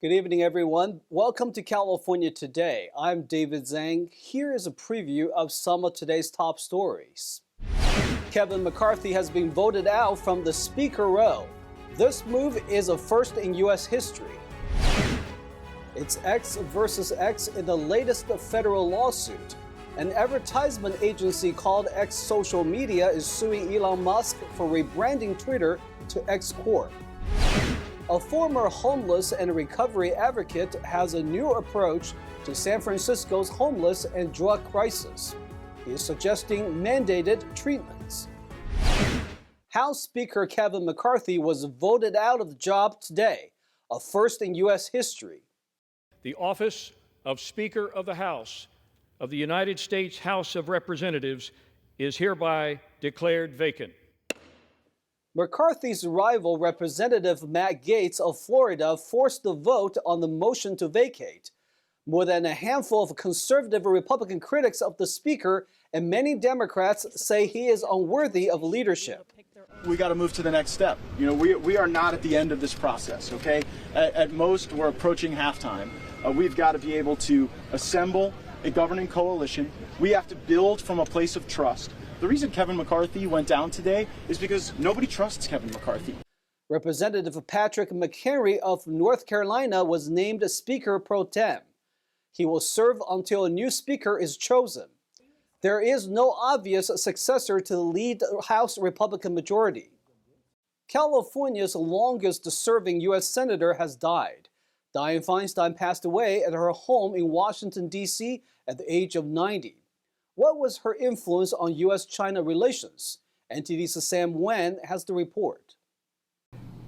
Good evening, everyone. Welcome to California Today. I'm David Zhang. Here is a preview of some of today's top stories. Kevin McCarthy has been voted out from the Speaker role. This move is a first in U.S. history. It's X versus X in the latest federal lawsuit. An advertisement agency called X Social Media is suing Elon Musk for rebranding Twitter to X Corp. A former homeless and recovery advocate has a new approach to San Francisco's homeless and drug crisis. He is suggesting mandated treatments. House Speaker Kevin McCarthy was voted out of the job today, a first in U.S. history. The office of Speaker of the House of the United States House of Representatives is hereby declared vacant. McCarthy's rival, Representative Matt Gaetz of Florida, forced the vote on the motion to vacate. More than a handful of conservative Republican critics of the Speaker and many Democrats say he is unworthy of leadership. We got to move to the next step. We are not at the end of this process, okay? At most, we're approaching halftime. We've got to be able to assemble a governing coalition. We have to build from a place of trust. The reason Kevin McCarthy went down today is because nobody trusts Kevin McCarthy. Representative Patrick McHenry of North Carolina was named Speaker pro tem. He will serve until a new Speaker is chosen. There is no obvious successor to lead the House Republican majority. California's longest-serving U.S. Senator has died. Dianne Feinstein passed away at her home in Washington, D.C. at the age of 90. What was her influence on U.S.-China relations? NTD's Sam Wen has the report.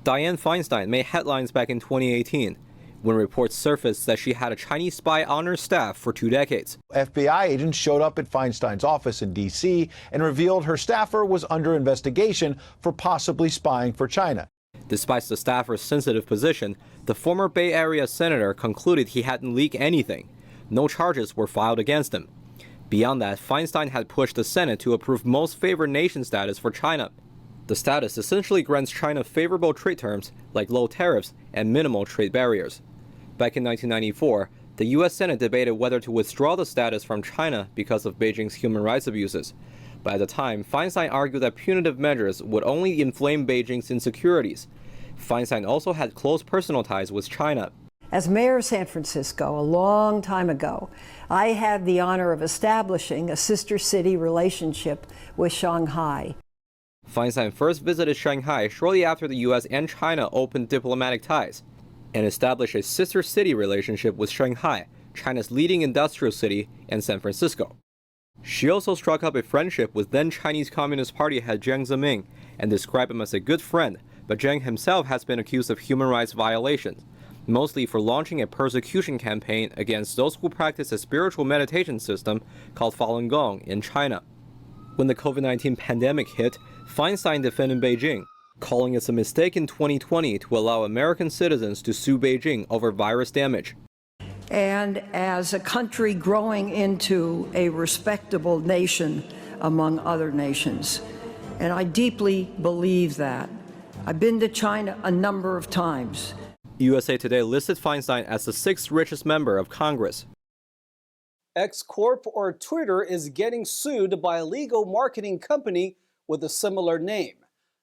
Dianne Feinstein made headlines back in 2018 when reports surfaced that she had a Chinese spy on her staff for 2 decades. FBI agents showed up at Feinstein's office in D.C. and revealed her staffer was under investigation for possibly spying for China. Despite the staffer's sensitive position, the former Bay Area senator concluded he hadn't leaked anything. No charges were filed against him. Beyond that, Feinstein had pushed the Senate to approve most favored nation status for China. The status essentially grants China favorable trade terms like low tariffs and minimal trade barriers. Back in 1994, the U.S. Senate debated whether to withdraw the status from China because of Beijing's human rights abuses. But at the time, Feinstein argued that punitive measures would only inflame Beijing's insecurities. Feinstein also had close personal ties with China. As mayor of San Francisco a long time ago, I had the honor of establishing a sister city relationship with Shanghai. Feinstein first visited Shanghai shortly after the U.S. and China opened diplomatic ties and established a sister city relationship with Shanghai, China's leading industrial city, and San Francisco. She also struck up a friendship with then Chinese Communist Party head Jiang Zemin and described him as a good friend, but Jiang himself has been accused of human rights violations, mostly for launching a persecution campaign against those who practice a spiritual meditation system called Falun Gong in China. When the COVID-19 pandemic hit, Feinstein defended Beijing, calling it a mistake in 2020 to allow American citizens to sue Beijing over virus damage. And as a country growing into a respectable nation among other nations, and I deeply believe that. I've been to China a number of times. USA Today listed Feinstein as the 6th richest member of Congress. X Corp, or Twitter, is getting sued by a legal marketing company with a similar name.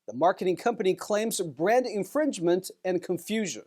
The marketing company claims brand infringement and confusion.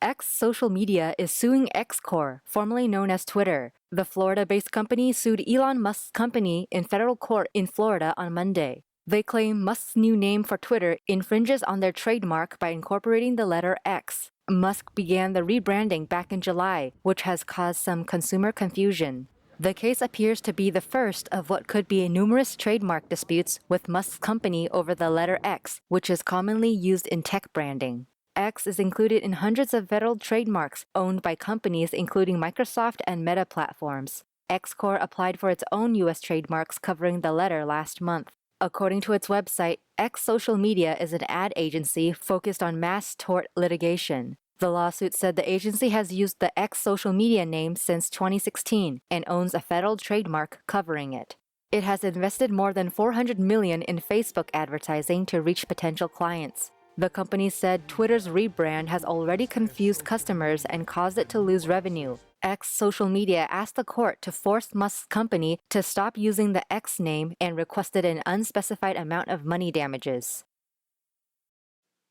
X Social Media is suing X Corp, formerly known as Twitter. The Florida-based company sued Elon Musk's company in federal court in Florida on Monday. They claim Musk's new name for Twitter infringes on their trademark by incorporating the letter X. Musk began the rebranding back in July, which has caused some consumer confusion. The case appears to be the first of what could be numerous trademark disputes with Musk's company over the letter X, which is commonly used in tech branding. X is included in hundreds of federal trademarks owned by companies including Microsoft and Meta platforms. X Corp applied for its own U.S. trademarks covering the letter last month. According to its website, X Social Media is an ad agency focused on mass tort litigation. The lawsuit said the agency has used the X Social Media name since 2016 and owns a federal trademark covering it. It has invested more than $400 million in Facebook advertising to reach potential clients. The company said Twitter's rebrand has already confused customers and caused it to lose revenue. X social media asked the court to force Musk's company to stop using the X name and requested an unspecified amount of money damages.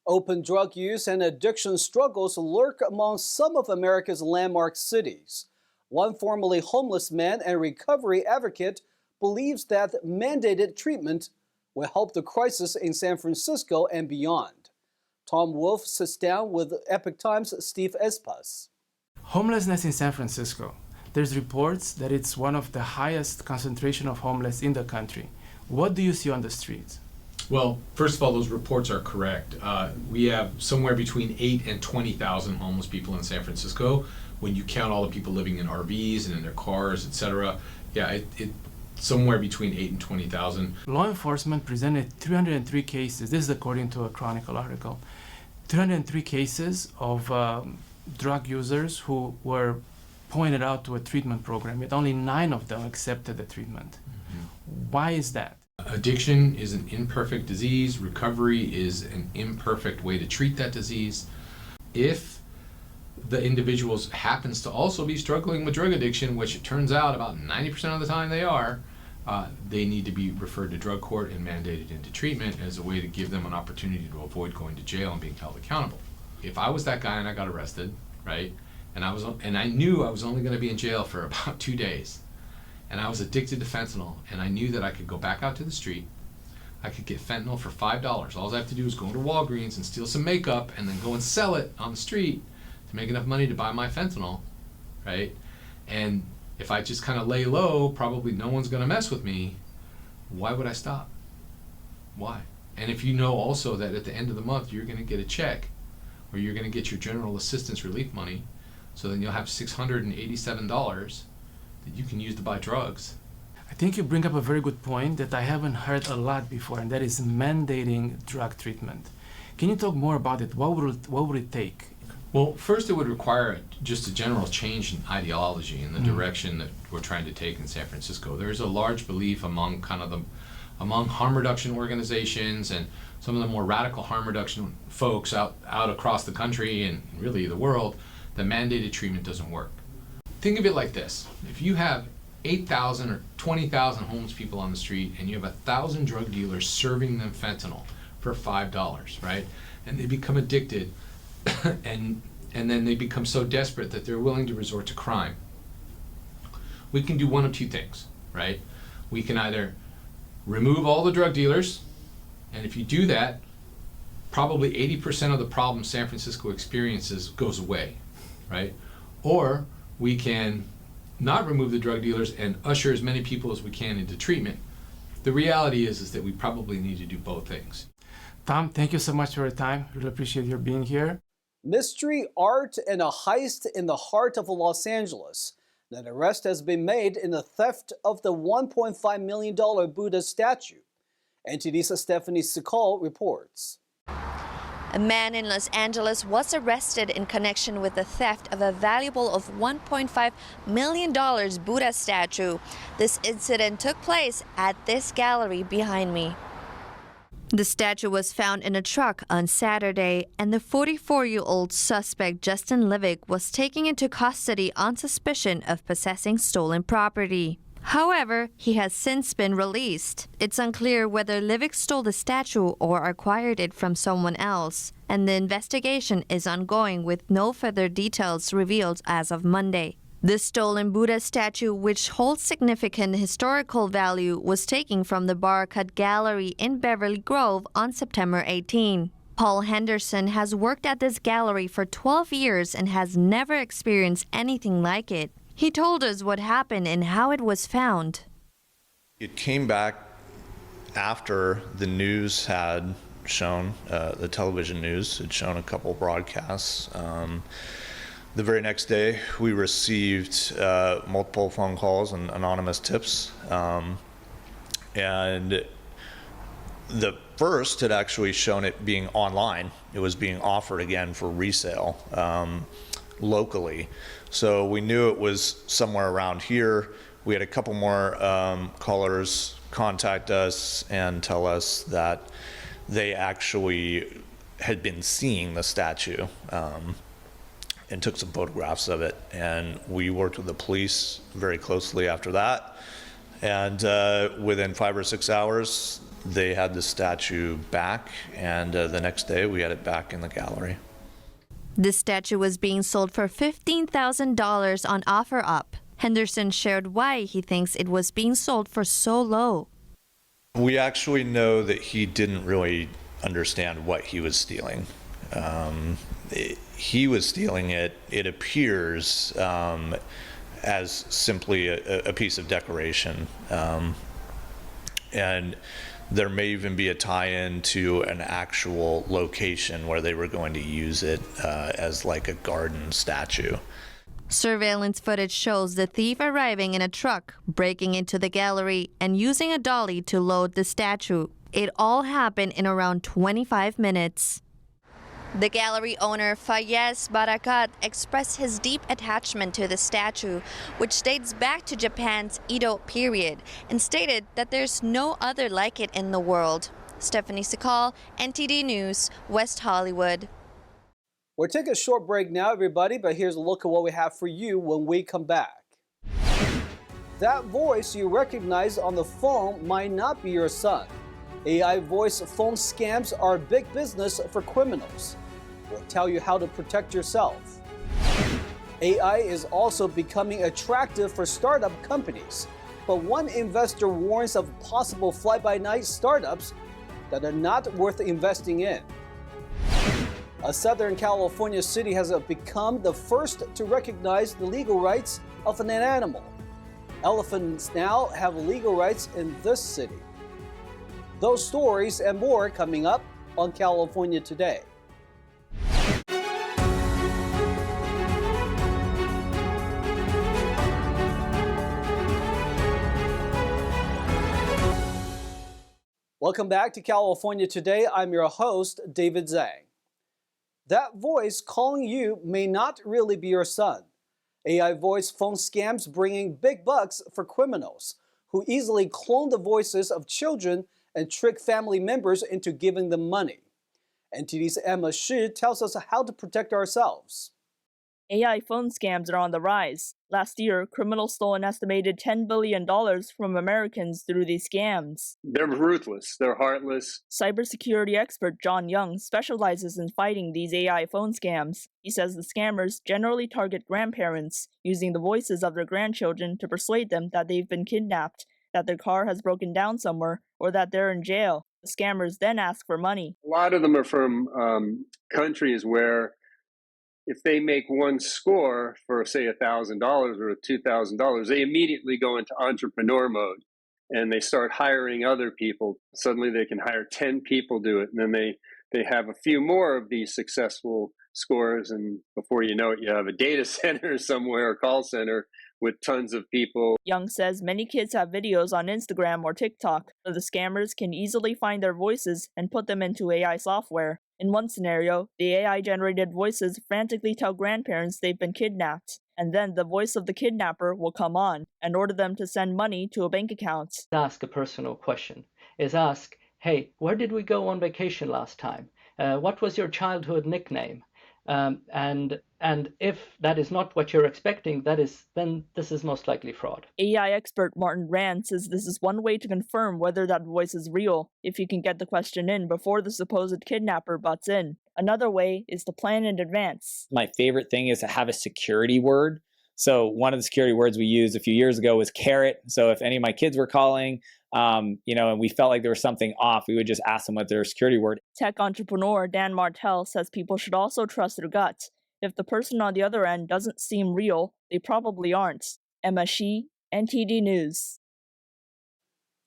Open drug use and addiction struggles lurk among some of America's landmark cities. One formerly homeless man and recovery advocate believes that mandated treatment will help the crisis in San Francisco and beyond. Tom Wolfe sits down with Epoch Times' Steve Espas. Homelessness in San Francisco. There's reports that it's one of the highest concentration of homeless in the country. What do you see on the streets? Well, first of all, those reports are correct. We have somewhere between 8 and 20,000 homeless people in San Francisco. When you count all the people living in RVs and in their cars, etc., it's somewhere between 8 and 20,000. Law enforcement presented 303 cases. This is according to a Chronicle article. 303 cases of drug users who were pointed out to a treatment program, yet only 9 of them accepted the treatment. Why is that? Addiction is an imperfect disease. Recovery is an imperfect way to treat that disease. If the individuals happens to also be struggling with drug addiction, which it turns out about 90% of the time they are, they need to be referred to drug court and mandated into treatment as a way to give them an opportunity to avoid going to jail and being held accountable. If I was that guy and I got arrested, right, and I knew I was only going to be in jail for about 2 days, and I was addicted to fentanyl, and I knew that I could go back out to the street, I could get fentanyl for $5. All I have to do is go to Walgreens and steal some makeup and then go and sell it on the street to make enough money to buy my fentanyl, right? And if I just kind of lay low, probably no one's going to mess with me. Why would I stop? Why? And if you know also that at the end of the month you're going to get a check, or you're going to get your general assistance relief money, so then you'll have $687 that you can use to buy drugs. I think you bring up a very good point that I haven't heard a lot before, and that is mandating drug treatment. Can you talk more about it? What would it take? Well, first it would require just a general change in ideology in the direction that we're trying to take in San Francisco. There's a large belief among among harm reduction organizations and some of the more radical harm reduction folks out across the country and really the world that mandated treatment doesn't work. Think of it like this. If you have 8,000 or 20,000 homeless people on the street and you have 1,000 drug dealers serving them fentanyl for $5, right? And they become addicted and then they become so desperate that they're willing to resort to crime. We can do one of two things, right? We can either remove all the drug dealers, and if you do that, probably 80% of the problem San Francisco experiences goes away, right? Or we can not remove the drug dealers and usher as many people as we can into treatment. The reality is that we probably need to do both things. Tom, thank you so much for your time. Really appreciate your being here. Mystery, art, and a heist in the heart of Los Angeles. An arrest has been made in the theft of the $1.5 million Buddha statue. NTD's Stephanie Sikal reports. A man in Los Angeles was arrested in connection with the theft of a valuable of $1.5 million Buddha statue. This incident took place at this gallery behind me. The statue was found in a truck on Saturday, and the 44-year-old suspect, Justin Livick, was taken into custody on suspicion of possessing stolen property. However, he has since been released. It's unclear whether Livick stole the statue or acquired it from someone else, and the investigation is ongoing with no further details revealed as of Monday. The stolen Buddha statue, which holds significant historical value, was taken from the Barakat Gallery in Beverly Grove on September 18. Paul Henderson has worked at this gallery for 12 years and has never experienced anything like it. He told us what happened and how it was found. It came back after the news had shown, the television news had shown a couple broadcasts. The very next day, we received multiple phone calls and anonymous tips. And the first had actually shown it being online. It was being offered again for resale locally. So we knew it was somewhere around here. We had a couple more callers contact us and tell us that they actually had been seeing the statue and took some photographs of it. And we worked with the police very closely after that. And within 5 or 6 hours, they had the statue back. And the next day, we had it back in the gallery. This statue was being sold for $15,000 on OfferUp. Henderson shared why he thinks it was being sold for so low. We actually know that he didn't really understand what he was stealing. He was stealing it, it appears, as simply a piece of decoration. And there may even be a tie-in to an actual location where they were going to use it as like a garden statue. Surveillance footage shows the thief arriving in a truck, breaking into the gallery, and using a dolly to load the statue. It all happened in around 25 minutes. The gallery owner, Fayez Barakat, expressed his deep attachment to the statue, which dates back to Japan's Edo period, and stated that there's no other like it in the world. Stephanie Sikal, NTD News, West Hollywood. We'll take a short break now, everybody, but here's a look at what we have for you when we come back. That voice you recognize on the phone might not be your son. AI voice phone scams are big business for criminals. We'll tell you how to protect yourself. AI is also becoming attractive for startup companies, but one investor warns of possible fly-by-night startups that are not worth investing in. A Southern California city has become the first to recognize the legal rights of an animal. Elephants now have legal rights in this city. Those stories and more coming up on California Today. Welcome back to California Today. I'm your host, David Zhang. That voice calling you may not really be your son. AI voice phone scams bringing big bucks for criminals who easily clone the voices of children and trick family members into giving them money. NTD's Emma Shi tells us how to protect ourselves. AI phone scams are on the rise. Last year, criminals stole an estimated $10 billion from Americans through these scams. They're ruthless. They're heartless. Cybersecurity expert John Young specializes in fighting these AI phone scams. He says the scammers generally target grandparents, using the voices of their grandchildren to persuade them that they've been kidnapped, that their car has broken down somewhere, or that they're in jail. The scammers then ask for money. A lot of them are from countries where if they make one score for, say, $1,000 or $2,000, they immediately go into entrepreneur mode and they start hiring other people. Suddenly they can hire 10 people do it, and then they have a few more of these successful scores, and before you know it, you have a data center somewhere, a call center with tons of people. Young says many kids have videos on Instagram or TikTok where the scammers can easily find their voices and put them into AI software. In one scenario, the AI-generated voices frantically tell grandparents they've been kidnapped, and then the voice of the kidnapper will come on and order them to send money to a bank account. Ask a personal question. Ask, hey, where did we go on vacation last time? What was your childhood nickname? And if that is not what you're expecting, then this is most likely fraud. AI expert Martin Rand says this is one way to confirm whether that voice is real, if you can get the question in before the supposed kidnapper butts in. Another way is to plan in advance. My favorite thing is to have a security word. So one of the security words we used a few years ago was carrot. So if any of my kids were calling, and we felt like there was something off, we would just ask them what their security word. Tech entrepreneur Dan Martell says people should also trust their gut. If the person on the other end doesn't seem real, they probably aren't. Emma Shi, NTD News.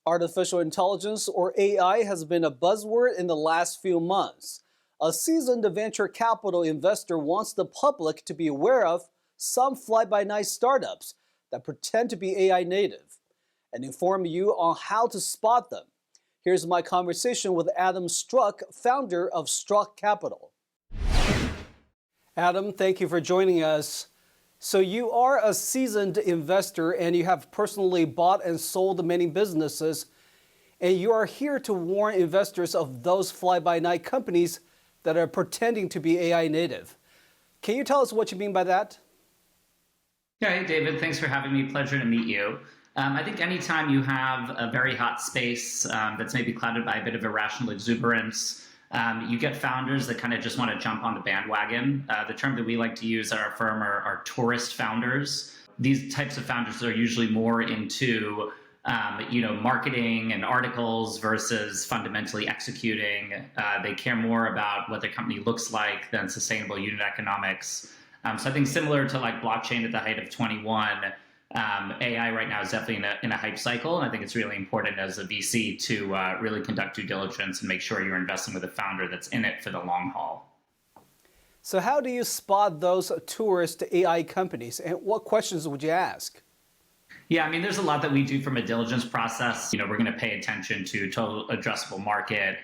Artificial intelligence, or AI, has been a buzzword in the last few months. A seasoned venture capital investor wants the public to be aware of some fly-by-night startups that pretend to be AI native and inform you on how to spot them. Here's my conversation with Adam Struck, founder of Struck Capital. Adam, thank you for joining us. So you are a seasoned investor and you have personally bought and sold many businesses, and you are here to warn investors of those fly-by-night companies that are pretending to be AI native. Can you tell us what you mean by that? Yeah, hey David, thanks for having me. Pleasure to meet you. I think anytime you have a very hot space that's maybe clouded by a bit of irrational exuberance, you get founders that kind of just want to jump on the bandwagon. The term that we like to use at our firm are tourist founders. These types of founders are usually more into marketing and articles versus fundamentally executing. They care more about what their company looks like than sustainable unit economics. So I think similar to like blockchain at the height of 21, AI right now is definitely in a hype cycle. And I think it's really important as a VC to really conduct due diligence and make sure you're investing with a founder that's in it for the long haul. So how do you spot those tourist AI companies, and what questions would you ask? Yeah, I mean, there's a lot that we do from a diligence process. We're going to pay attention to total addressable market,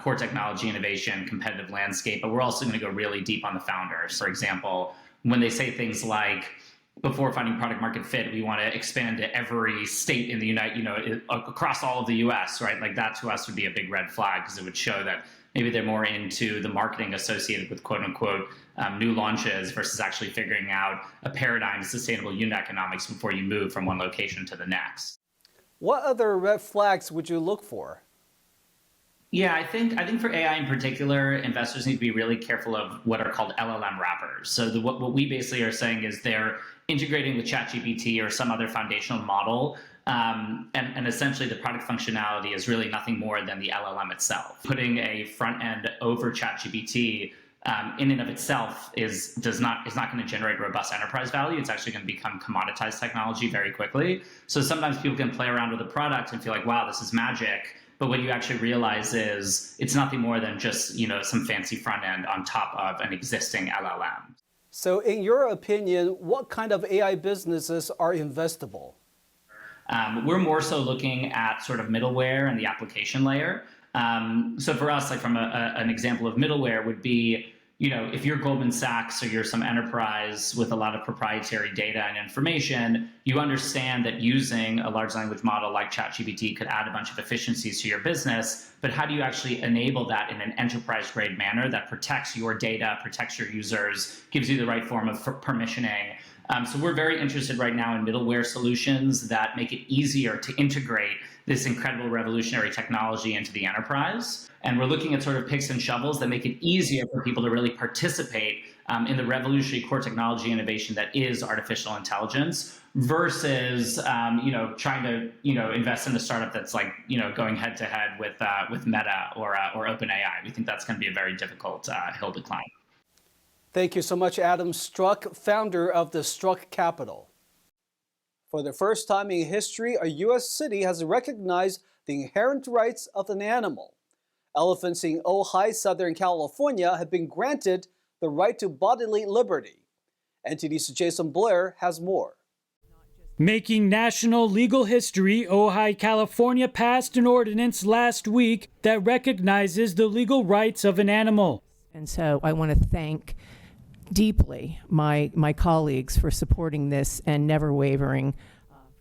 core technology innovation, competitive landscape, but we're also going to go really deep on the founders. For example, when they say things like, before finding product market fit, we want to expand to every state in the across all of the US, right? Like that to us would be a big red flag because it would show that maybe they're more into the marketing associated with quote unquote new launches versus actually figuring out a paradigm of sustainable unit economics before you move from one location to the next. What other red flags would you look for? Yeah, I think for AI in particular, investors need to be really careful of what are called LLM wrappers. So what we basically are saying is they're integrating with ChatGPT or some other foundational model, and essentially the product functionality is really nothing more than the LLM itself. Putting a front end over ChatGPT in and of itself is not going to generate robust enterprise value. It's actually going to become commoditized technology very quickly. So sometimes people can play around with the product and feel like, wow, this is magic. But what you actually realize is it's nothing more than just some fancy front end on top of an existing LLM. So in your opinion, what kind of AI businesses are investable? We're more so looking at sort of middleware and the application layer. So for us, like from an example of middleware would be, if you're Goldman Sachs or you're some enterprise with a lot of proprietary data and information, you understand that using a large language model like ChatGPT could add a bunch of efficiencies to your business. But how do you actually enable that in an enterprise grade manner that protects your data, protects your users, gives you the right form of permissioning? So we're very interested right now in middleware solutions that make it easier to integrate this incredible revolutionary technology into the enterprise. And we're looking at sort of picks and shovels that make it easier for people to really participate in the revolutionary core technology innovation that is artificial intelligence versus, trying to, invest in a startup that's like, going head to head with Meta or OpenAI. We think that's going to be a very difficult hill to climb. Thank you so much, Adam Struck, founder of the Struck Capital. For the first time in history, a U.S. city has recognized the inherent rights of an animal. Elephants in Ojai, Southern California have been granted the right to bodily liberty. NTD's Jason Blair has more. Making national legal history, Ojai, California passed an ordinance last week that recognizes the legal rights of an animal. And so I want to thank deeply my colleagues for supporting this and never wavering.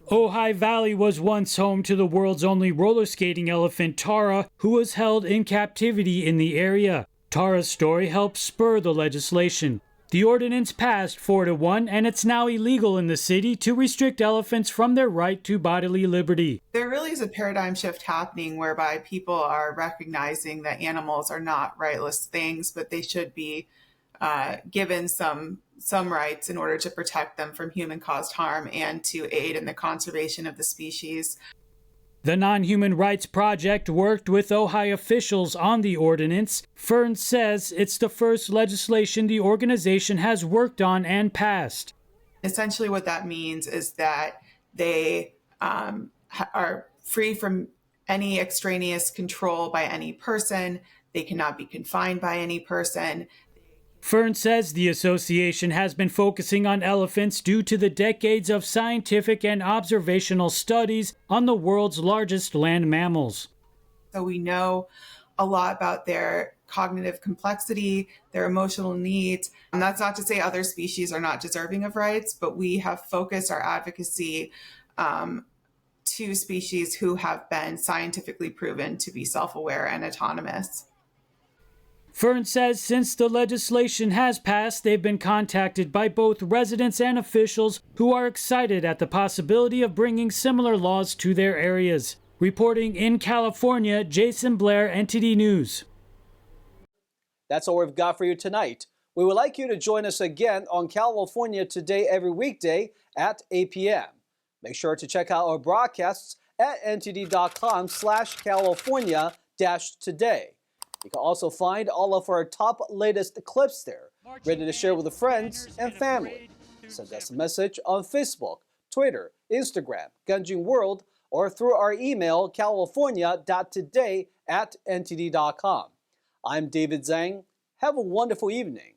Ojai Valley was once home to the world's only roller skating elephant, Tara, who was held in captivity in the area. Tara's story helped spur the legislation. The ordinance passed 4-1, and it's now illegal in the city to restrict elephants from their right to bodily liberty. There really is a paradigm shift happening whereby people are recognizing that animals are not rightless things, but they should be given some rights in order to protect them from human-caused harm and to aid in the conservation of the species. The Non-Human Rights Project worked with Ojai officials on the ordinance. Fern says it's the first legislation the organization has worked on and passed. Essentially what that means is that they are free from any extraneous control by any person. They cannot be confined by any person. Fern says the association has been focusing on elephants due to the decades of scientific and observational studies on the world's largest land mammals. So we know a lot about their cognitive complexity, their emotional needs. And that's not to say other species are not deserving of rights, but we have focused our advocacy to species who have been scientifically proven to be self-aware and autonomous. Fern says since the legislation has passed, they've been contacted by both residents and officials who are excited at the possibility of bringing similar laws to their areas. Reporting in California, Jason Blair, NTD News. That's all we've got for you tonight. We would like you to join us again on California Today every weekday at 8 p.m. Make sure to check out our broadcasts at ntd.com/California-today. You can also find all of our top latest clips there, ready to share with friends and family. Send us a message on Facebook, Twitter, Instagram, Ganjin World, or through our email, california.today@ntd.com. I'm David Zhang. Have a wonderful evening.